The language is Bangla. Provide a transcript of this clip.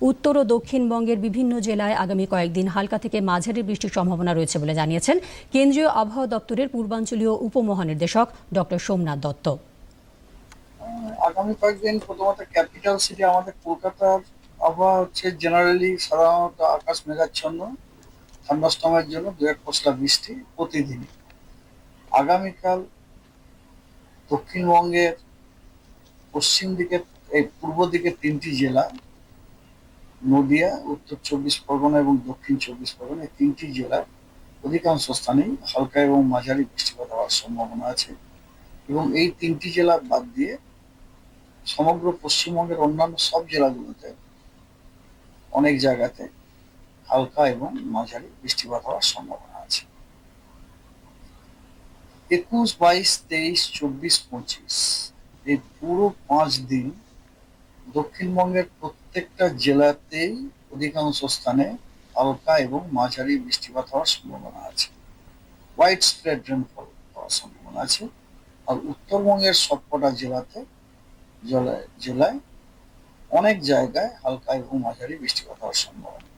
উত্তর ও দক্ষিণবঙ্গের বিভিন্ন জেলায় আগামী কয়েকদিন হালকা থেকে মাঝারি বৃষ্টির সম্ভাবনা রয়েছে বলে জানিয়েছেন কেন্দ্রীয় আবহাওয়া দপ্তরের পূর্বাঞ্চলীয় উপমহানির্দেশক ডক্টর সোমনাথ দত্ত। আগামী কয়েকদিন প্রথমত ক্যাপিটাল সিটি আমাদের কলকাতার আবহাওয়া হচ্ছে জেনারেলি সাধারণত আকাশ মেঘাচ্ছন্ন, থান্ডারস্টর্মের জন্য দু এক পশলা বৃষ্টি প্রতিদিনই। আগামীকাল দক্ষিণবঙ্গের পশ্চিম দিকে পূর্ব দিকে তিনটি জেলা নদিয়া, উত্তর চব্বিশ পরগনা এবং দক্ষিণ চব্বিশ পরগনা, এই তিনটি জেলার অধিকাংশ স্থানেই হালকা এবং মাঝারি বৃষ্টিপাত হওয়ার সম্ভাবনা আছে। এবং এই তিনটি জেলা বাদ দিয়ে সমগ্র পশ্চিমবঙ্গের অন্যান্য সব জেলাগুলোতে অনেক জায়গাতে হালকা এবং মাঝারি বৃষ্টিপাত হওয়ার সম্ভাবনা আছে। 21, 22, 23, 24, 25 এই পুরো 5 দিন দক্ষিণবঙ্গের প্রত্যেকটা জেলাতেই অধিকাংশ স্থানে হালকা এবং মাঝারি বৃষ্টিপাত হওয়ার সম্ভাবনা আছে, হোয়াইট স্প্রেড রেনফল হওয়ার সম্ভাবনা আছে। আর উত্তরবঙ্গের সবকটা জেলায় অনেক জায়গায় হালকা এবং মাঝারি বৃষ্টিপাত হওয়ার সম্ভাবনা।